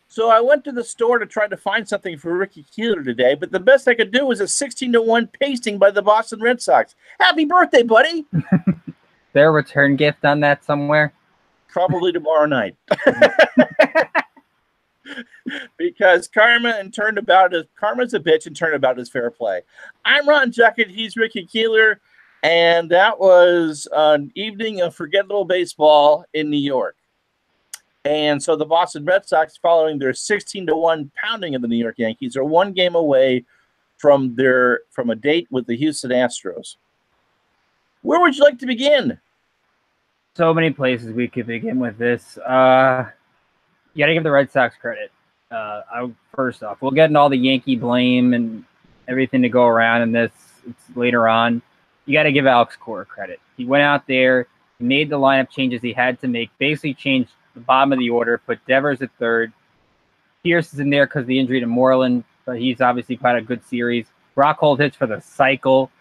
So I went to the store to try to find something for Ricky Keeler today, but the best I could do was a 16-1 pasting by the Boston Red Sox. Happy birthday, buddy! Their return gift on that somewhere? Probably tomorrow night. Because karma's a bitch and turnabout is fair play. I'm Ron Juckett. He's Ricky Keeler. And that was an evening of forgettable baseball in New York. And so the Boston Red Sox, following their 16-1 pounding of the New York Yankees, are one game away from a date with the Houston Astros. Where would you like to begin? So many places we could begin with this. You got to give the Red Sox credit. First off, we'll get into all the Yankee blame and everything to go around in this. It's later on. You got to give Alex Cora credit. He went out there, he made the lineup changes he had to make, basically changed the bottom of the order, put Devers at third. Pierce is in there because of the injury to Moreland, but he's obviously had a good series. Rockhold hits for the cycle,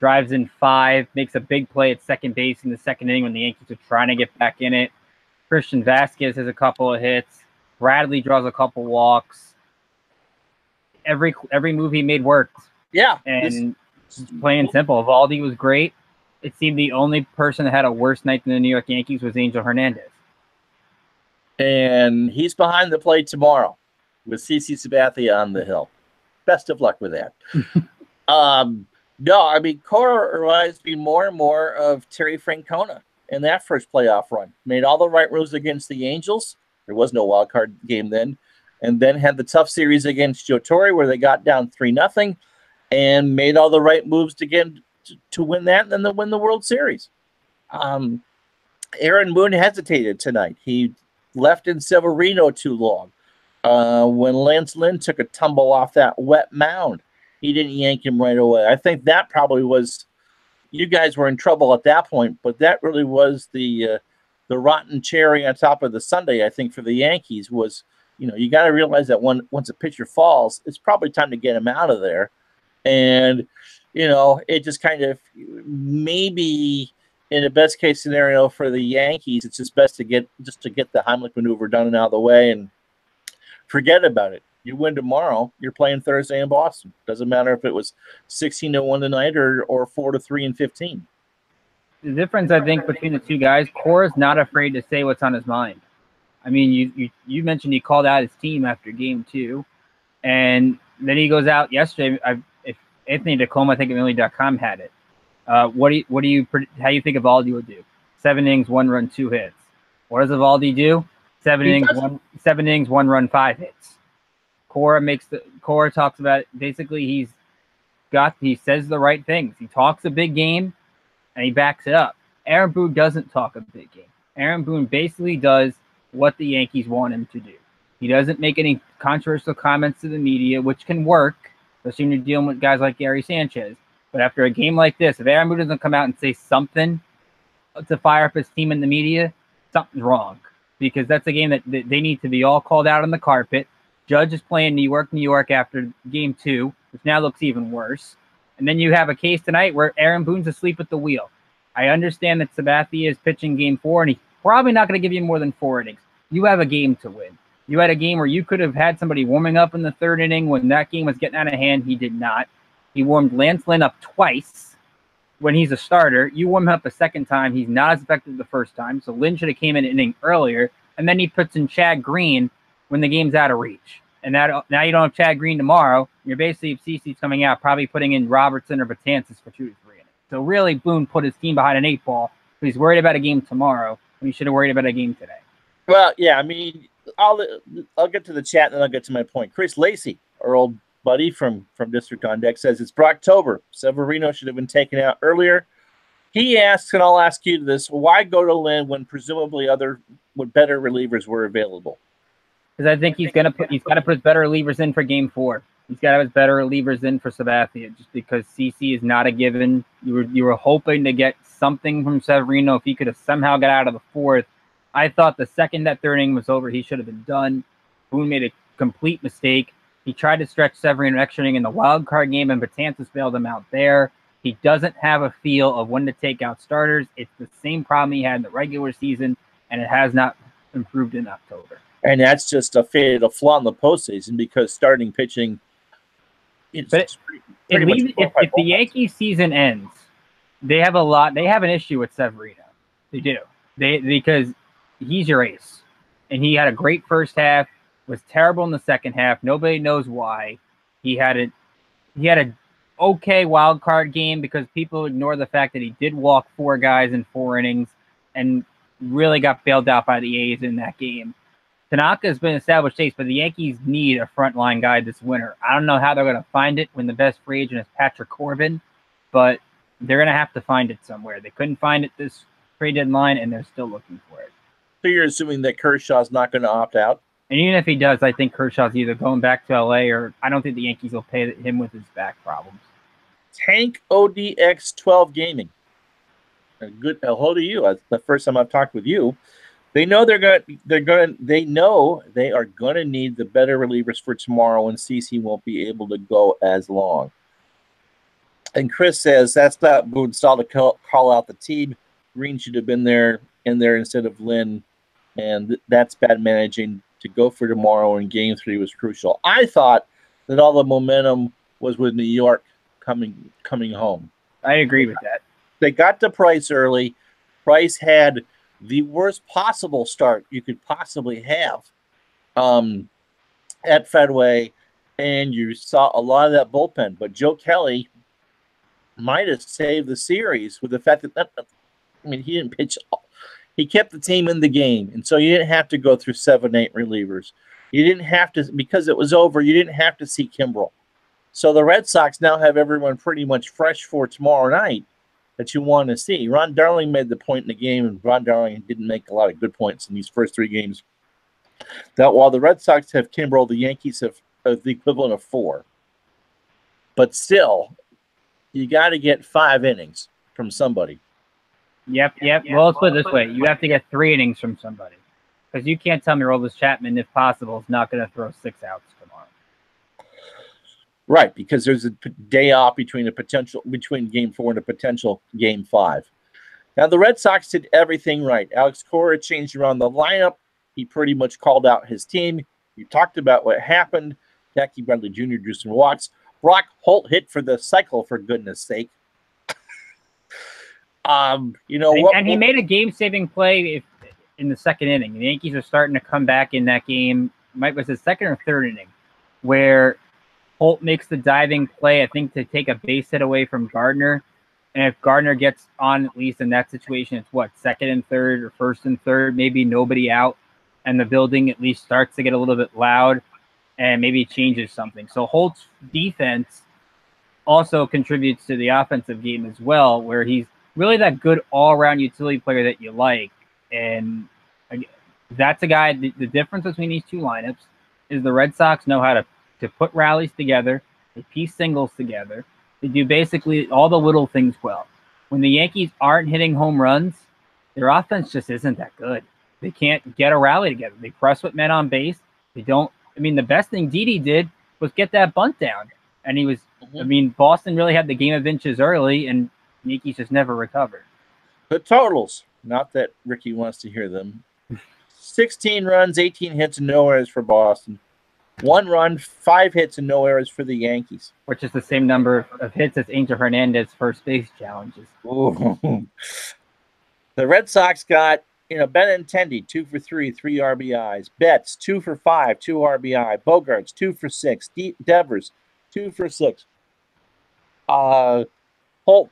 drives in 5, makes a big play at second base in the second inning when the Yankees are trying to get back in it. Christian Vasquez has a couple of hits. Bradley draws a couple walks. Every move he made worked. Yeah. And plain and simple. Eovaldi was great. It seemed the only person that had a worse night than the New York Yankees was Angel Hernandez. And he's behind the plate tomorrow with CC Sabathia on the hill. Best of luck with that. No, I mean, Cora reminds me more and more of Terry Francona in that first playoff run. Made all the right moves against the Angels. There was no wild card game then. And then had the tough series against Joe Torre where they got down 3-0 and made all the right moves to win that and then to win the World Series. Aaron Boone hesitated tonight. He left in Severino too long. When Lance Lynn took a tumble off that wet mound, he didn't yank him right away. I think that probably was, you guys were in trouble at that point, but that really was the rotten cherry on top of the sundae, I think, for the Yankees was, you got to realize that once a pitcher falls, it's probably time to get him out of there. And, it just kind of maybe in the best case scenario for the Yankees, it's just best to get the Heimlich maneuver done and out of the way and forget about it. You win tomorrow, you're playing Thursday in Boston. Doesn't matter if it was 16-1 tonight or 4-3 and 15. The difference, I think, between the two guys, Cora's not afraid to say what's on his mind. I mean, you mentioned he called out his team after game 2, and then he goes out yesterday. If Anthony Tacoma, I think Emily.com had it. How do you think Eovaldi would do? 7 innings, 1 run, 2 hits. What does Eovaldi do? 7 innings, 1 run, 5 hits. Cora talks about it. Basically, he says the right things. He talks a big game and he backs it up. Aaron Boone doesn't talk a big game. Aaron Boone basically does what the Yankees want him to do. He doesn't make any controversial comments to the media, which can work, especially when you're dealing with guys like Gary Sanchez. But after a game like this, if Aaron Boone doesn't come out and say something to fire up his team in the media, something's wrong. Because that's a game that they need to be all called out on the carpet. Judge is playing New York after game 2, which now looks even worse. And then you have a case tonight where Aaron Boone's asleep at the wheel. I understand that Sabathia is pitching game 4, and he's probably not going to give you more than 4 innings. You have a game to win. You had a game where you could have had somebody warming up in the 3rd inning when that game was getting out of hand. He did not. He warmed Lance Lynn up twice when he's a starter. You warm him up a second time. He's not as effective the first time, so Lynn should have came in an inning earlier. And then he puts in Chad Green when the game's out of reach. And now you don't have Chad Green tomorrow. You're basically, if CC's coming out, probably putting in Robertson or Betances for 2 to 3 innings. So really, Boone put his team behind an 8 ball. But he's worried about a game tomorrow when he should have worried about a game today. Well, yeah, I mean, I'll get to the chat and then I'll get to my point. Chris Lacey, our old buddy from District on Deck, says it's Brocktober. Severino should have been taken out earlier. He asks, and I'll ask you this, why go to Lynn when presumably better relievers were available? Because I think he's got to put his better relievers in for game 4. He's got to have his better relievers in for Sabathia, just because CC is not a given. You were hoping to get something from Severino if he could have somehow got out of the 4th. I thought the second that 3rd inning was over, he should have been done. Boone made a complete mistake. He tried to stretch Severino an extra inning in the wild card game, and Betances bailed him out there. He doesn't have a feel of when to take out starters. It's the same problem he had in the regular season, and it has not improved in October. And that's just a fatal flaw in the postseason because starting pitching. If the Yankees season ends, they have an issue with Severino. They do. Because he's your ace, and he had a great first half. Was terrible in the second half. Nobody knows why. He had a okay wild card game because people ignore the fact that he did walk 4 guys in 4 innings and really got bailed out by the A's in that game. Tanaka's been established ace, but the Yankees need a frontline guy this winter. I don't know how they're going to find it when the best free agent is Patrick Corbin, but they're going to have to find it somewhere. They couldn't find it this trade deadline, and they're still looking for it. So you're assuming that Kershaw's not going to opt out? And even if he does, I think Kershaw's either going back to L.A. or I don't think the Yankees will pay him with his back problems. Tank ODX 12 Gaming. Hello to you. That's the first time I've talked with you. They know they are gonna need the better relievers for tomorrow, and CC won't be able to go as long. And Chris says that's not Boonstall to call out the team. Green should have been in there instead of Lynn, and that's bad managing. To go for tomorrow in Game 3 was crucial. I thought that all the momentum was with New York coming home. I agree with that. They got to Price early. Price had the worst possible start you could possibly have at Fenway, and you saw a lot of that bullpen. But Joe Kelly might have saved the series with the fact that he didn't pitch. He kept the team in the game, and so you didn't have to go through 7-8 relievers. You didn't have to, because it was over, you didn't have to see Kimbrel. So the Red Sox now have everyone pretty much fresh for tomorrow night that you want to see. Ron Darling made the point in the game, and Ron Darling didn't make a lot of good points in these first 3 games, that while the Red Sox have Kimbrel, the Yankees have the equivalent of 4. But still, you got to get 5 innings from somebody. Yep. Well, let's put it this way. You have to get 3 innings from somebody. Because you can't tell me Aroldis Chapman, if possible, is not going to throw 6 outs tomorrow. Right, because there's a day off between Game 4 and a potential Game 5. Now, the Red Sox did everything right. Alex Cora changed around the lineup. He pretty much called out his team. You talked about what happened. Jackie Bradley Jr. drew some walks. Brock Holt hit for the cycle, for goodness sake. And he made a game-saving play in the second inning. The Yankees are starting to come back in that game. Was it second or third inning, where Holt makes the diving play, I think, to take a base hit away from Gardner. And if Gardner gets on, at least in that situation, it's what, second and third or first and third, maybe nobody out, and the building at least starts to get a little bit loud and maybe changes something. So Holt's defense also contributes to the offensive game as well, where he's really that good all-around utility player that you like. And that's a guy, the difference between these 2 lineups is the Red Sox know how to put rallies together, they piece singles together, they do basically all the little things well. When the Yankees aren't hitting home runs, their offense just isn't that good. They can't get a rally together. They press with men on base. They don't. The best thing Didi did was get that bunt down. And he was, Boston really had the game of inches early, and Yankees just never recovered. The totals, not that Ricky wants to hear them. 16 runs, 18 hits, and no errors for Boston. 1 run, 5 hits, and no errors for the Yankees. Which is the same number of hits as Angel Hernandez's first base challenges. Ooh. The Red Sox got, Benintendi, 2 for 3, 3 RBIs. Betts, 2 for 5, 2 RBI. Bogarts, 2 for 6. Devers, 2 for 6. Holt,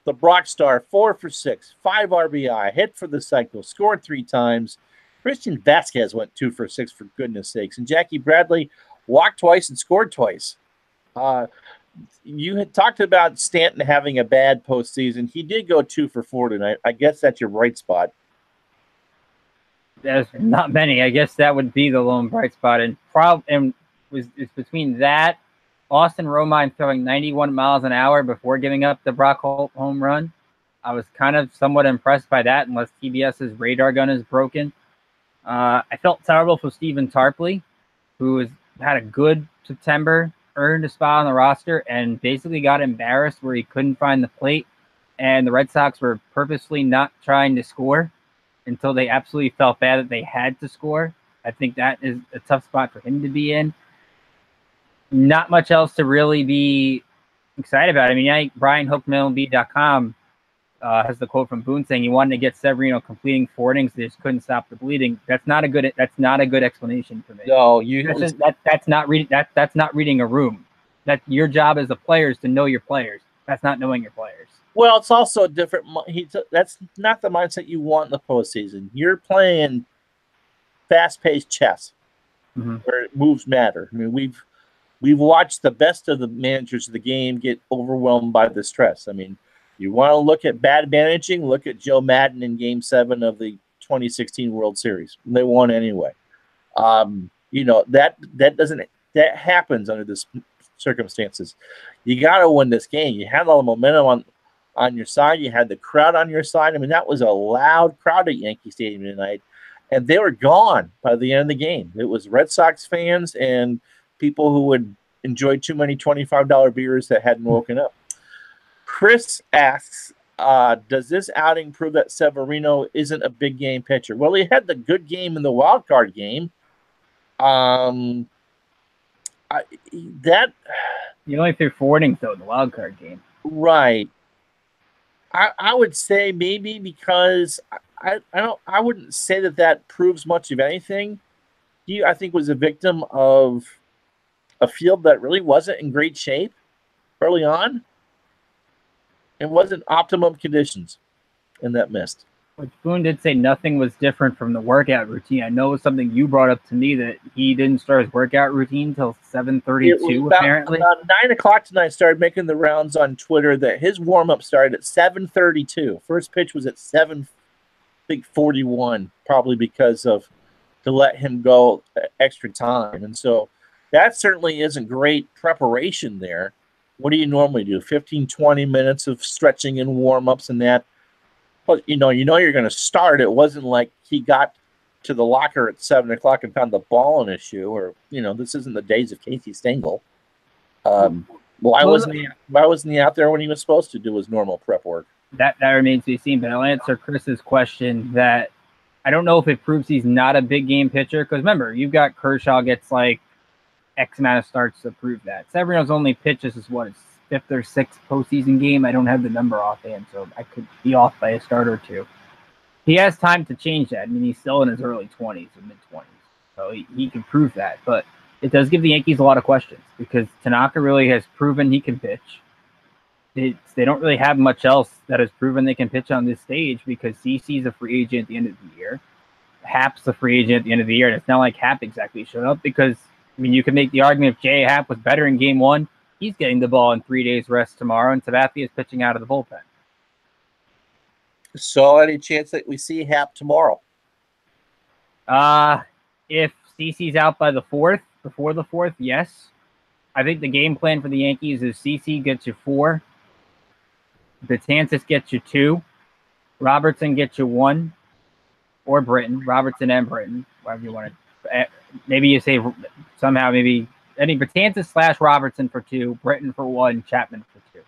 the Brock star, 4 for 6, 5 RBI, hit for the cycle, scored 3 times. Christian Vasquez went 2 for 6, for goodness sakes. And Jackie Bradley walked twice and scored twice. You had talked about Stanton having a bad postseason. He did go 2 for 4 tonight. I guess that's your bright spot. There's not many. I guess that would be the lone bright spot. And it's between that, Austin Romine throwing 91 miles an hour before giving up the Brock Holt home run. I was kind of somewhat impressed by that, unless TBS's radar gun is broken. I felt terrible for Stephen Tarpley, who had a good September, earned a spot on the roster, and basically got embarrassed where he couldn't find the plate. And the Red Sox were purposely not trying to score until they absolutely felt bad that they had to score. I think that is a tough spot for him to be in. Not much else to really be excited about. I mean, Brian HookMLB.com has the quote from Boone saying he wanted to get Severino completing 4 innings, they just couldn't stop the bleeding. That's not a good explanation for me. No, that's not reading a room. That your job as a player is to know your players. That's not knowing your players. Well, it's also a different. That's not the mindset you want in the postseason. You're playing fast-paced chess, where moves matter. I mean, we've watched the best of the managers of the game get overwhelmed by the stress. I mean, you want to look at bad managing? Look at Joe Madden in Game 7 of the 2016 World Series. They won anyway. That happens under this circumstances. You got to win this game. You had all the momentum on your side. You had the crowd on your side. I mean, that was a loud crowd at Yankee Stadium tonight, and they were gone by the end of the game. It was Red Sox fans and people who would enjoy too many $25 beers that hadn't woken up. Chris asks, does this outing prove that Severino isn't a big game pitcher? Well, he had the good game in the wild card game. He only threw 4 innings though in the wild card game. Right. I would say maybe because I wouldn't say that proves much of anything. He, I think, was a victim of a field that really wasn't in great shape early on. It wasn't optimum conditions, and that missed. Which Boone did say nothing was different from the workout routine. I know it was something you brought up to me that he didn't start his workout routine until 7:32. Apparently, about 9 o'clock tonight. Started making the rounds on Twitter that his warm up started at 7:32. First pitch was at 7:41, probably because of to let him go extra time, and so that certainly isn't great preparation there. What do you normally do? 15, 20 minutes of stretching and warm-ups and that. But you know you're going to start. It wasn't like he got to the locker at 7 o'clock and found the ball in his shoe, or this isn't the days of Casey Stengel. Why wasn't he out there when he was supposed to do his normal prep work? That remains to be seen. But I'll answer Chris's question that I don't know if it proves he's not a big game pitcher, because remember, you've got Kershaw gets like X amount of starts to prove that. Severino's only pitches is his 5th or 6th postseason game. I don't have the number offhand, so I could be off by a start or two. He has time to change that. I mean, he's still in his early 20s or mid-20s, so he can prove that. But it does give the Yankees a lot of questions because Tanaka really has proven he can pitch. They don't really have much else that has proven they can pitch on this stage because CC's a free agent at the end of the year. Hap's a free agent at the end of the year, and it's not like Hap exactly showed up because I mean, you can make the argument if J. Happ was better in Game 1, he's getting the ball in 3 days rest tomorrow, and Sabathia is pitching out of the bullpen. So, any chance that we see Happ tomorrow? If CC's out by before the 4th, yes. I think the game plan for the Yankees is CC gets you 4, Betances gets you 2, Robertson gets you 1, or Robertson and Britton, whatever you want to. Maybe you say somehow Betances / Robertson for 2, Britton for 1, Chapman for 2.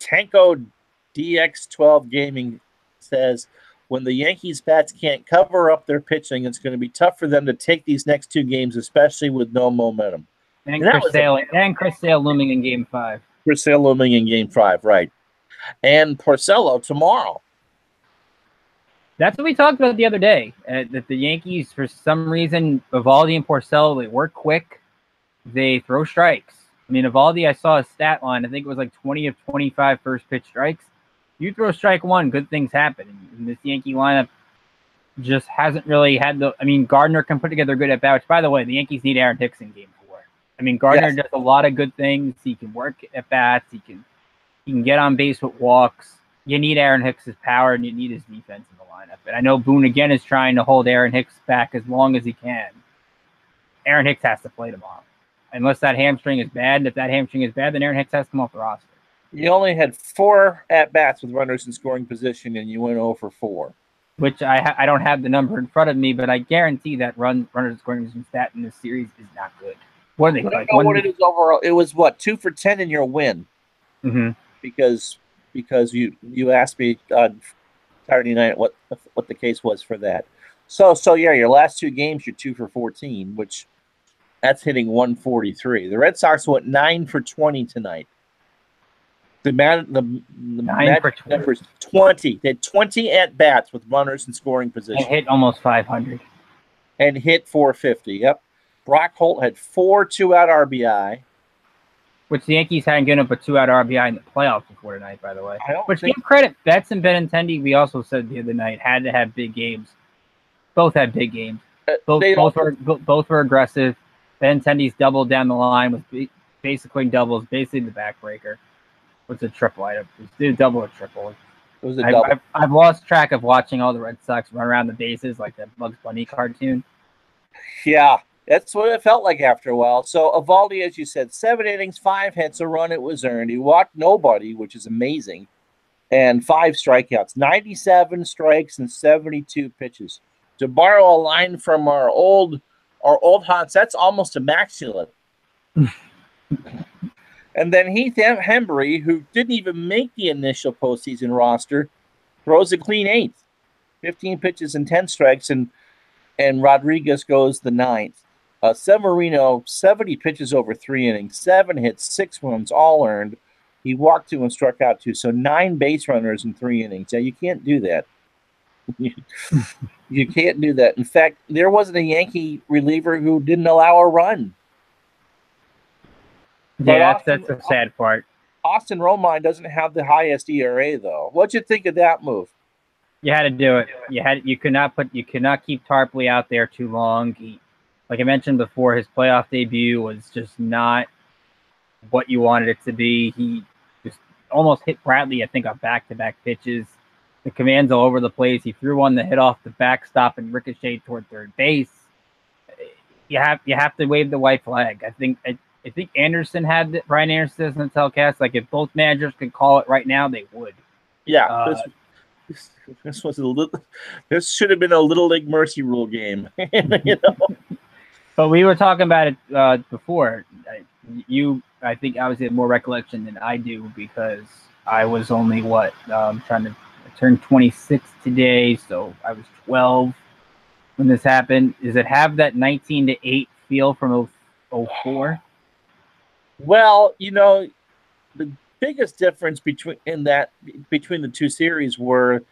Tanko DX12 Gaming says, when the Yankees bats can't cover up their pitching, it's going to be tough for them to take these next 2 games, especially with no momentum. And Chris Sale looming in Game 5. Chris Sale looming in Game 5, right. And Porcello tomorrow. That's what we talked about the other day, that the Yankees, for some reason, Eovaldi and Porcello, they work quick. They throw strikes. I mean, Eovaldi, I saw a stat line. I think it was like 20 of 25 first pitch strikes. You throw strike 1, good things happen. And this Yankee lineup just hasn't really had the – I mean, Gardner can put together good at-bats. By the way, the Yankees need Aaron Hicks in Game 4. I mean, Gardner does a lot of good things. He can work at-bats. He can get on base with walks. You need Aaron Hicks' power, and you need his defense in the lineup. And I know Boone, again, is trying to hold Aaron Hicks back as long as he can. Aaron Hicks has to play tomorrow. Unless that hamstring is bad. And if that hamstring is bad, then Aaron Hicks has to come off the roster. You only had 4 at-bats with runners in scoring position, and you went 0 for 4. Which I don't have the number in front of me, but I guarantee that runners in scoring position stat in this series is not good. What are they like? What it is overall? It was, 2 for 10 in your win. Mm-hmm. Because you asked me on Saturday night what the case was for that. So yeah, your last two games, you're 2 for 14, which that's hitting 143. The Red Sox went 9 for 20 tonight. The magic numbers 20. They had 20 at bats with runners in scoring position. And hit almost 500. And hit 450. Yep. Brock Holt had 4 2-out RBI. Which the Yankees hadn't given up a 2-out RBI in the playoffs before tonight, by the way. Which give credit. Betts and Benintendi, we also said the other night, had to have big games. Both had big games. Both were aggressive. Benintendi's double down the line with basically doubles, basically the backbreaker. What's a triple? It was a double or triple. It was a double. I've lost track of watching all the Red Sox run around the bases like that Bugs Bunny cartoon. Yeah, that's what it felt like after a while. So Eovaldi, as you said, 7 innings, 5 hits, a run. It was earned. He walked nobody, which is amazing, and 5 strikeouts, 97 strikes and 72 pitches. To borrow a line from our old Hans, that's almost immaculate. And then Heath Hembree, who didn't even make the initial postseason roster, throws a clean 8th. 15 pitches and 10 strikes, and Rodriguez goes the 9th. Severino, 70 pitches over 3 innings, 7 hits, 6 runs, all earned. He walked 2 and struck out 2, so 9 base runners in 3 innings. Now, you can't do that. You can't do that. In fact, there wasn't a Yankee reliever who didn't allow a run. Yeah, that's a sad part. Austin Romine doesn't have the highest ERA though. What'd you think of that move? You had to do it. You could not keep Tarpley out there too long. Like I mentioned before, his playoff debut was just not what you wanted it to be. He just almost hit Bradley, I think, on back-to-back pitches. The command's all over the place. He threw one that hit off the backstop and ricocheted toward third base. You have to wave the white flag. I think Anderson had Brian Anderson doesn't telecast. Like if both managers could call it right now, they would. Yeah, this was a little. This should have been a Little League Mercy Rule game, you know. But we were talking about it before. I think obviously had more recollection than I do because I was only trying to turn 26 today, so I was 12 when this happened. Does it have that 19-8 feel from 04? Well, you know, the biggest difference between the two series were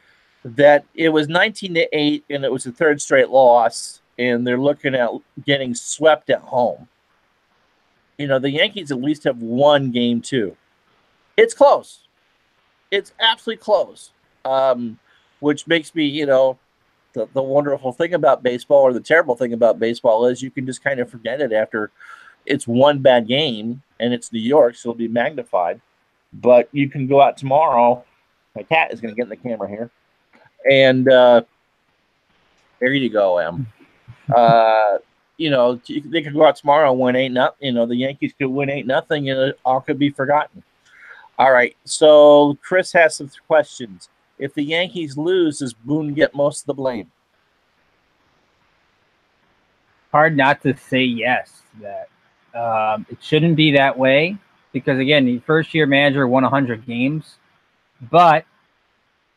that it was 19-8 and it was the 3rd straight loss, and they're looking at getting swept at home. You know, the Yankees at least have won game 2. It's close. It's absolutely close. Which makes me, you know, the wonderful thing about baseball, or the terrible thing about baseball, is you can just kind of forget it after it's one bad game, and it's New York, so it'll be magnified. But you can go out tomorrow. My cat is going to get in the camera here. And there you go, Em. You know, they could go out tomorrow and win 8-0. You know, the Yankees could win 8-0, and it all could be forgotten. All right, so Chris has some questions. If the Yankees lose, does Boone get most of the blame? Hard not to say yes. That it shouldn't be that way because, again, the first-year manager won 100 games, but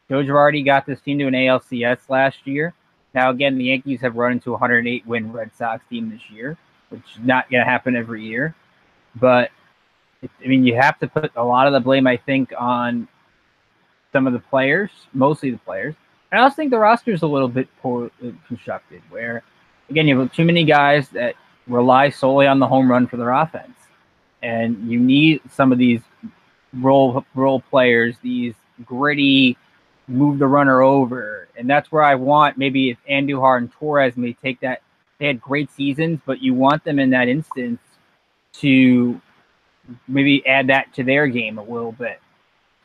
Joe Girardi got this team to an ALCS last year. Now, again, the Yankees have run into a 108-win Red Sox team this year, which is not going to happen every year. But, I mean, you have to put a lot of the blame, I think, on some of the players, mostly the players. And I also think the roster is a little bit poor constructed, where, again, you have too many guys that rely solely on the home run for their offense. And you need some of these role players, these gritty, move the runner over. And that's where I want maybe if Andujar and Torres may take that. They had great seasons, but you want them in that instance to maybe add that to their game a little bit.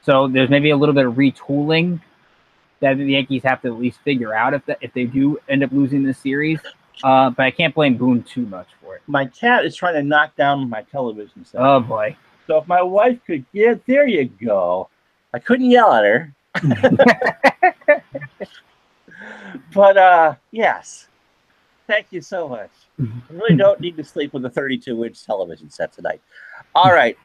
So there's maybe a little bit of retooling that the Yankees have to at least figure out if they do end up losing this series. But I can't blame Boone too much for it. My cat is trying to knock down my television set. Oh, boy. So if my wife could get, there you go. I couldn't yell at her. But, yes. Thank you so much. I really don't need to sleep with a 32-inch television set tonight. All right.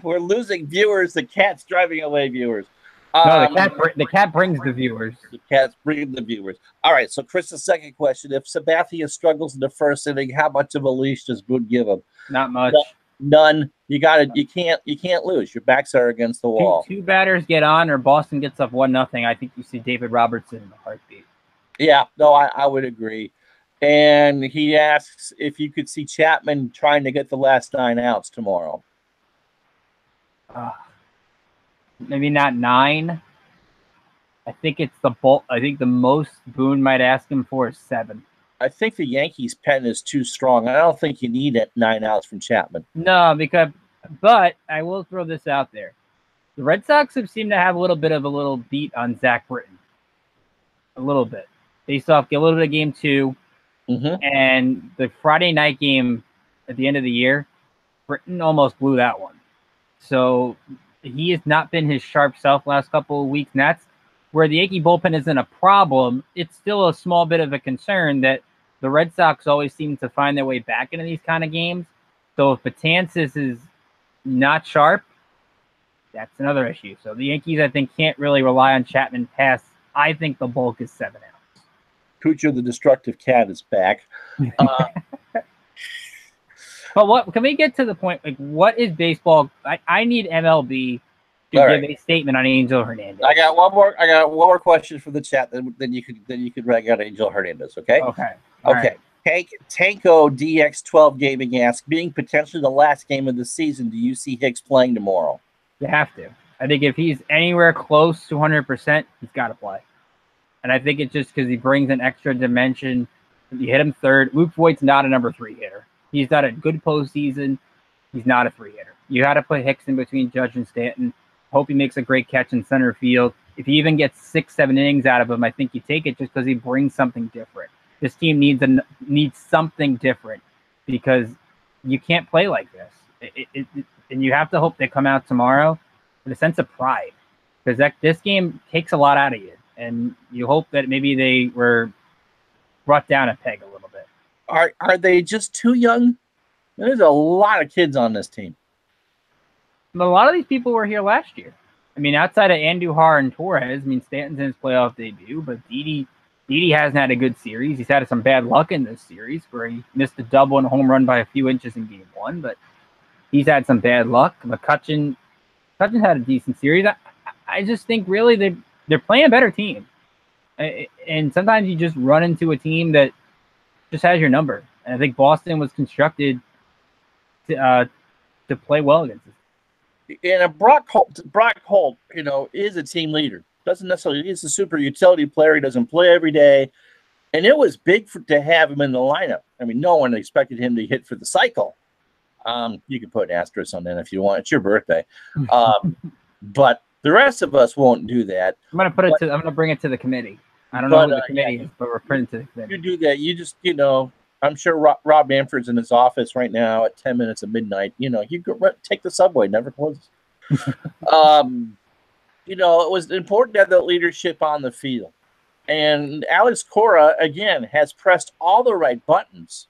We're losing viewers. The cat's driving away viewers. No, the cat brings the viewers. The cat's bringing the viewers. All right. So, Chris's second question: if Sabathia struggles in the first inning, how much of a leash does Boone give him? Not much. None. You can't lose. Your backs are against the wall. Two batters get on, or Boston gets up 1-0. I think you see David Robertson in the heartbeat. Yeah. No, I would agree. And he asks if you could see Chapman trying to get the last 9 outs tomorrow. Maybe not 9. I think it's the bulk. I think the most Boone might ask him for is 7. I think the Yankees' pen is too strong. I don't think you need 9 outs from Chapman. No, but I will throw this out there. The Red Sox have seemed to have a little beat on Zach Britton. A little bit. Based off a little bit of game 2. Mm-hmm. And the Friday night game at the end of the year, Britton almost blew that one. So he has not been his sharp self last couple of weeks. And that's where the Yankee bullpen isn't a problem. It's still a small bit of a concern that the Red Sox always seem to find their way back into these kind of games. So if Betances is not sharp, that's another issue. So the Yankees, I think, can't really rely on Chapman past. I think the bulk is 7 outs. Cujo the Destructive Cat is back. But what can we get to the point? Like, what is baseball? I need MLB to give a statement on Angel Hernandez. I got one more question for the chat. Then you could rag out Angel Hernandez. Okay. Okay. Okay. Right. Tanko DX12 Gaming asks, being potentially the last game of the season, do you see Hicks playing tomorrow? You have to. I think if he's anywhere close to 100%, he's got to play. And I think it's just because he brings an extra dimension. You hit him third. Luke Voigt's not a number 3 hitter. He's not a good postseason. He's not a 3 hitter. You got to put Hicks in between Judge and Stanton. Hope he makes a great catch in center field. If he even gets 6-7 innings out of him, I think you take it just because he brings something different. This team needs something different because you can't play like this. And you have to hope they come out tomorrow with a sense of pride because this game takes a lot out of you. And you hope that maybe they were brought down a peg a little bit. Are they just too young? There's a lot of kids on this team. But a lot of these people were here last year. I mean, outside of Andujar and Torres, I mean, Stanton's in his playoff debut, but Didi hasn't had a good series. He's had some bad luck in this series where he missed a double and a home run by a few inches in game 1, but he's had some bad luck. McCutchen had a decent series. I just think really they're playing a better team. And sometimes you just run into a team that just has your number. And I think Boston was constructed to play well against it. And Brock Holt, is a team leader. Doesn't necessarily, he's a super utility player. He doesn't play every day. And it was big to have him in the lineup. I mean, no one expected him to hit for the cycle. You can put an asterisk on that if you want. It's your birthday. But the rest of us won't do that. I'm gonna bring it to the committee. I don't know who the committee is, but we're putting it to the committee. You do that. You just, I'm sure Rob Manfred's in his office right now at 10 minutes of midnight. You go take the subway, never closes. It was important to have that leadership on the field. And Alex Cora, again, has pressed all the right buttons.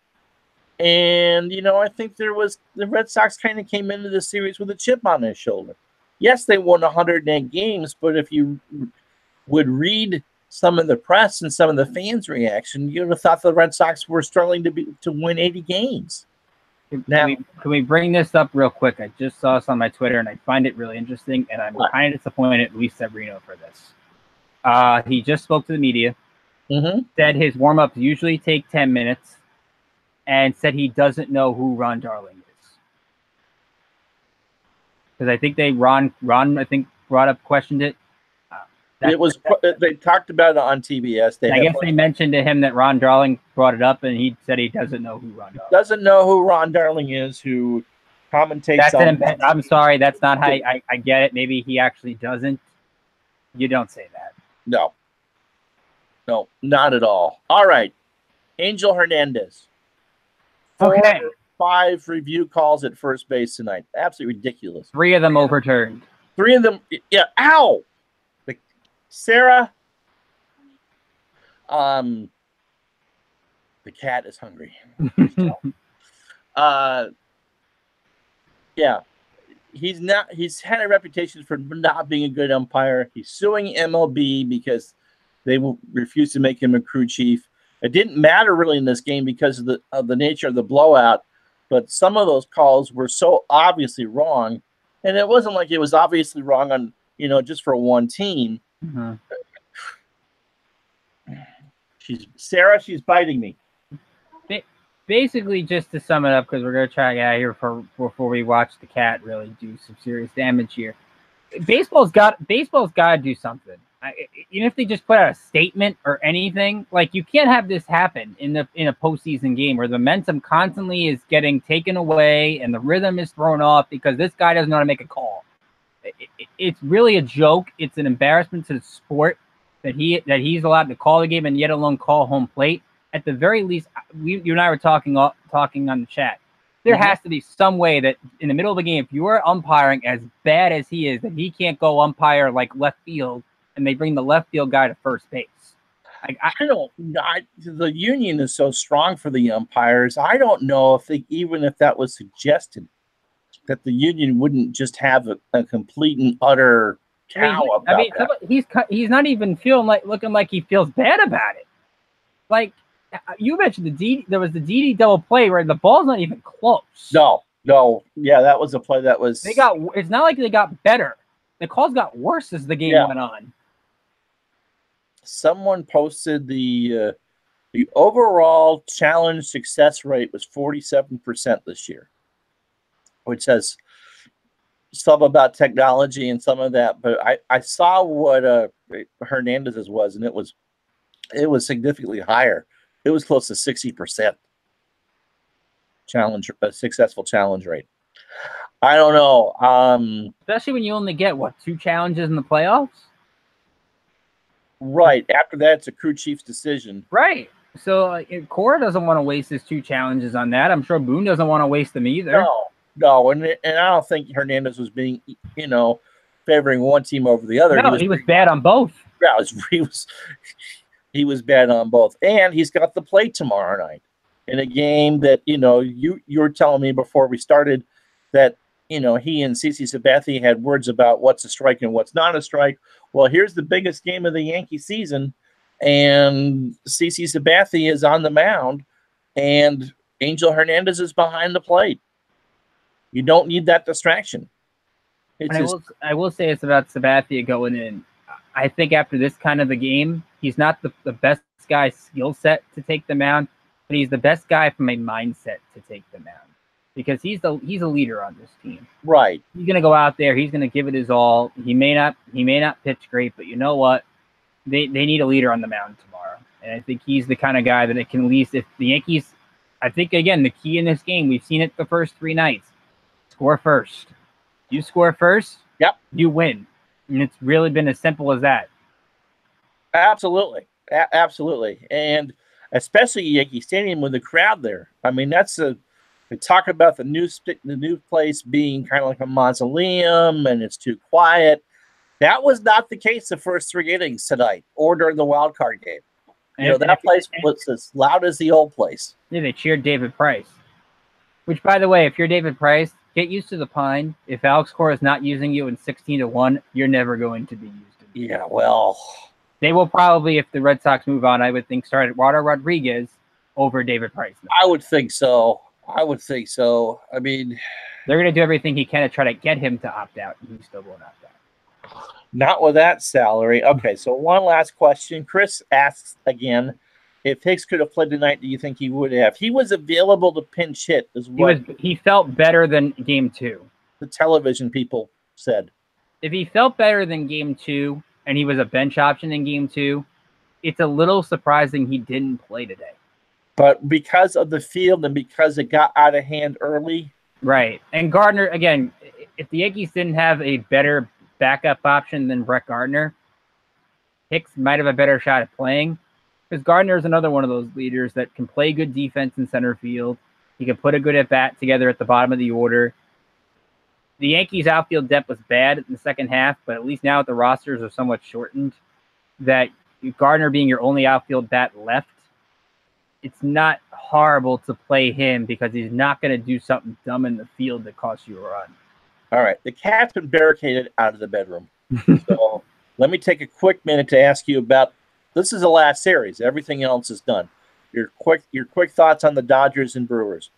And, I think the Red Sox kind of came into the series with a chip on their shoulder. Yes, they won 108 games, but if you would read some of the press and some of the fans' reaction, you would have thought the Red Sox were struggling to win 80 games. Can we bring this up real quick? I just saw this on my Twitter, and I find it really interesting, and I'm kind of disappointed at Luis Severino for this. He just spoke to the media, said his warm-ups usually take 10 minutes, and said he doesn't know who Ron Darling is. Because I think Ron questioned it. They talked about it on TBS. I guess they mentioned to him that Ron Darling brought it up, and he said he doesn't know who Ron Darling doesn't know who Ron Darling is, who commentates. I'm sorry, that's not how I get it. Maybe he actually doesn't. You don't say that. No, not at all. All right, Angel Hernandez. 5 review calls at first base tonight. Absolutely ridiculous. 3 of them overturned. 3 of them, yeah. Ow! Sarah, the cat is hungry. Yeah, he's had a reputation for not being a good umpire. He's suing MLB because they will refuse to make him a crew chief. It didn't matter really in this game because of the nature of the blowout, but some of those calls were so obviously wrong, and it wasn't like it was obviously wrong on just for one team. Mm-hmm. She's biting me. Basically, just to sum it up, because we're going to try to get out of here before we watch the cat really do some serious damage here. Baseball's got to do something. Even if they just put out a statement or anything, like, you can't have this happen in a postseason game where the momentum constantly is getting taken away and the rhythm is thrown off because this guy doesn't know how to make a call. It's really a joke. It's an embarrassment to the sport that he's allowed to call the game and yet alone call home plate. At the very least, you and I were talking on the chat. There has to be some way that in the middle of the game, if you are umpiring as bad as he is, that he can't go umpire like left field, and they bring the left field guy to first base. The union is so strong for the umpires. I don't know even if that was suggested, that the union wouldn't just have a complete and utter cow about that. He's not even looking like he feels bad about it. Like, you mentioned there was the DD double play where the ball's not even close. No. Yeah, that was a play that was... It's not like they got better. The calls got worse as the game went on. Someone posted the overall challenge success rate was 47% this year, which says some about technology and some of that. But I saw what Hernandez's was, and it was significantly higher. It was close to 60% successful challenge rate. I don't know. Especially when you only get 2 challenges in the playoffs. Right. After that, it's a crew chief's decision. Right. So Cora doesn't want to waste his 2 challenges on that. I'm sure Boone doesn't want to waste them either. No. And I don't think Hernandez was being, favoring one team over the other. No, he was bad on both. Yeah, he was bad on both. And he's got the play tomorrow night in a game that, you were telling me before we started that, he and CC Sabathia had words about what's a strike and what's not a strike. Well, here's the biggest game of the Yankee season, and CC Sabathia is on the mound, and Angel Hernandez is behind the plate. You don't need that distraction. I will say it's about Sabathia going in. I think after this kind of a game, he's not the best guy skill set to take the mound, but he's the best guy from a mindset to take the mound because he's a leader on this team. Right. He's going to go out there. He's going to give it his all. He may not pitch great, but you know what? They need a leader on the mound tomorrow. And I think he's the kind of guy that it can at least, if the Yankees, I think, again, the key in this game, we've seen it the first 3 nights, score first. You score first, yep, you win. And it's really been as simple as that. Absolutely. Absolutely. And especially Yankee Stadium with the crowd there. I mean, they talk about the new place being kind of like a mausoleum and it's too quiet. That was not the case the first 3 innings tonight or during the wild card game. That place was as loud as the old place. Yeah, they cheered David Price. Which, by the way, if you're David Price, get used to the pine. If Alex Cora is not using you in 16-1, you're never going to be used. Yeah, well, they will probably, if the Red Sox move on, I would think start Eduardo Rodriguez over David Price. I would think so. I mean, they're going to do everything he can to try to get him to opt out, and he still won't opt out. Not with that salary. Okay, so one last question. Chris asks again, if Hicks could have played tonight, do you think he would have? He was available to pinch hit as well. He felt better than Game 2. The television people said. If he felt better than Game 2 and he was a bench option in Game 2, it's a little surprising he didn't play today. But because of the field and because it got out of hand early. Right. And Gardner, again, if the Yankees didn't have a better backup option than Brett Gardner, Hicks might have a better shot at playing. Because Gardner is another one of those leaders that can play good defense in center field. He can put a good at-bat together at the bottom of the order. The Yankees' outfield depth was bad in the second half, but at least now the rosters are somewhat shortened, that Gardner being your only outfield bat left, it's not horrible to play him because he's not going to do something dumb in the field that costs you a run. All right. The cat's been barricaded out of the bedroom. So let me take a quick minute to ask you about, this is the last series. Everything else is done. Your quick thoughts on the Dodgers and Brewers.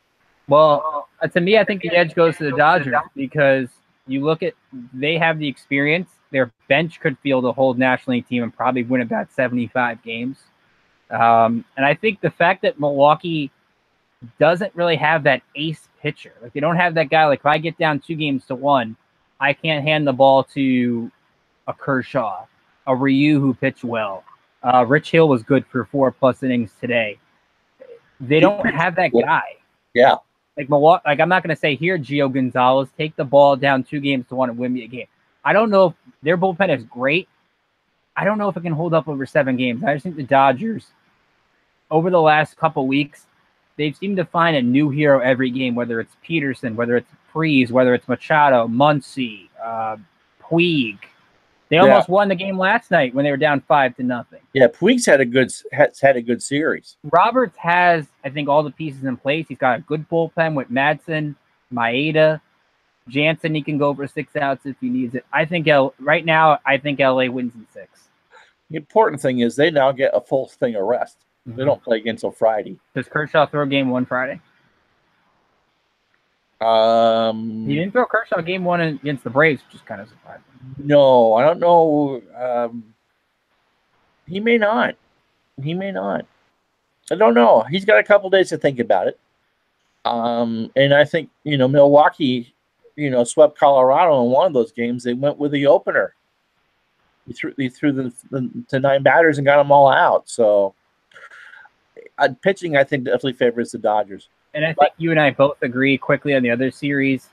Well, to me, I think the edge goes to the Dodgers because you look at, they have the experience. Their bench could field a whole National League team and probably win about 75 games. And I think the fact that Milwaukee doesn't really have that ace pitcher, like they don't have that guy, like if I get down 2-1, I can't hand the ball to a Kershaw, a Ryu who pitched well. Rich Hill was good for 4+ innings today. They don't have that guy. Yeah. Like Milwaukee, like I'm not going to say here, Gio Gonzalez, take the ball down 2-1 and win me a game. I don't know if their bullpen is great. I don't know if it can hold up over 7 games. I just think the Dodgers, over the last couple weeks, they've seemed to find a new hero every game, whether it's Peterson, whether it's Freese, whether it's Machado, Muncy, Puig. They almost won the game last night when they were down 5-0. Yeah, Puig's had a good series. Roberts has, I think, all the pieces in place. He's got a good bullpen with Madsen, Maeda, Jansen. He can go for 6 outs if he needs it. I think right now, I think LA wins in 6. The important thing is they now get a full thing of rest. They don't play again until Friday. Does Kershaw throw game 1 Friday? He didn't throw Kershaw game 1 against the Braves, which is kind of surprising. No, I don't know. He may not. He may not. I don't know. He's got a couple days to think about it. And I think, Milwaukee, swept Colorado in one of those games. They went with the opener. He threw the 9 batters and got them all out. So pitching, I think, definitely favors the Dodgers. And I think you and I both agree quickly on the other series.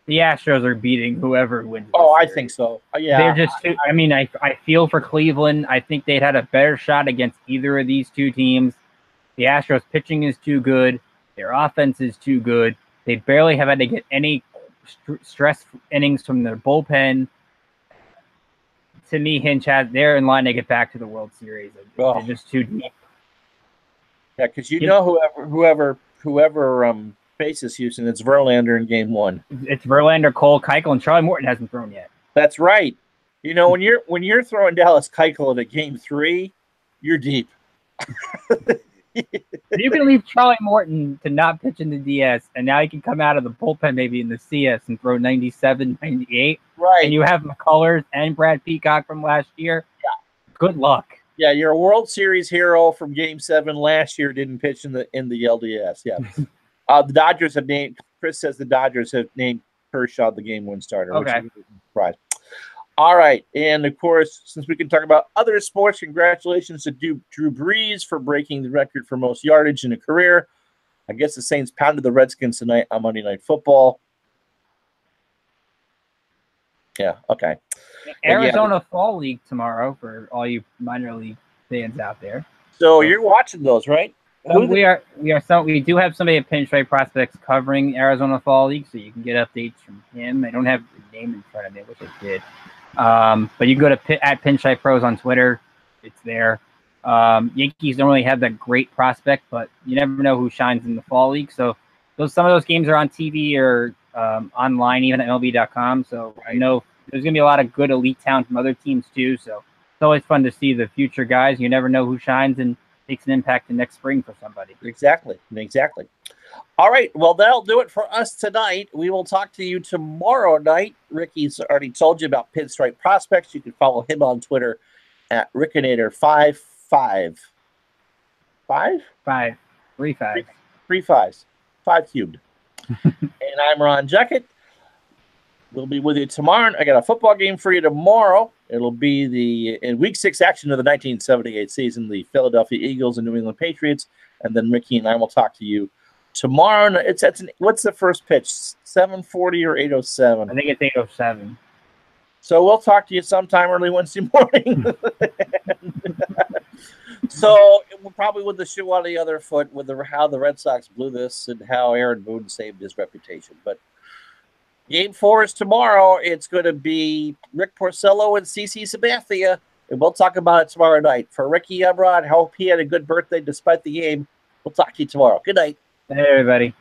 The Astros are beating whoever wins. Oh, I think so. Yeah. They're just too, I mean, I feel for Cleveland. I think they'd had a better shot against either of these two teams. The Astros pitching is too good. Their offense is too good. They barely have had to get any stress innings from their bullpen. To me, they're in line to get back to the World Series. They're just too deep. Yeah, because whoever faces Houston, it's Verlander in game 1. It's Verlander, Cole, Keuchel, and Charlie Morton hasn't thrown yet. That's right. When you're throwing Dallas Keuchel into game 3, you're deep. You can leave Charlie Morton to not pitch in the DS, and now he can come out of the bullpen maybe in the CS and throw 97, 98. Right. And you have McCullers and Brad Peacock from last year. Yeah. Good luck. Yeah, your World Series hero from Game 7 last year didn't pitch in the LDS. Yeah. The Dodgers have named. Chris says the Dodgers have named Kershaw the game 1 starter. Okay. Which is a surprise. All right, and of course, since we can talk about other sports, congratulations to Drew Brees for breaking the record for most yardage in a career. I guess the Saints pounded the Redskins tonight on Monday Night Football. Yeah. Okay. Arizona Fall League tomorrow for all you minor league fans out there. So you're watching those, right? We do have somebody at Pinstripe Prospects covering Arizona Fall League, so you can get updates from him. I don't have the name in front of me, which I did. But you can go to at Pinstripe Pros on Twitter. It's there. Yankees don't really have that great prospect, but you never know who shines in the Fall League. So some of those games are on TV or online, even at MLB.com. So I know there's going to be a lot of good elite talent from other teams too. So it's always fun to see the future guys. You never know who shines and makes an impact in next spring for somebody. Exactly. All right. Well, that'll do it for us tonight. We will talk to you tomorrow night. Ricky's already told you about Pinstripe Prospects. You can follow him on Twitter at Rickinator55. 5? 5. 3 5. 3 5s. 5 cubed. And I'm Ron Juckett. We'll be with you tomorrow. I got a football game for you tomorrow. It'll be in Week 6 action of the 1978 season, the Philadelphia Eagles and New England Patriots. And then Ricky and I will talk to you tomorrow. What's the first pitch? 7:40 or 8:07? I think it's 8:07. So we'll talk to you sometime early Wednesday morning. So we're probably with the shoe on the other foot with how the Red Sox blew this and how Aaron Boone saved his reputation. But Game 4 is tomorrow. It's going to be Rick Porcello and CC Sabathia, and we'll talk about it tomorrow night. For Ricky, I'm Ron. Hope he had a good birthday despite the game. We'll talk to you tomorrow. Good night. Hey, everybody.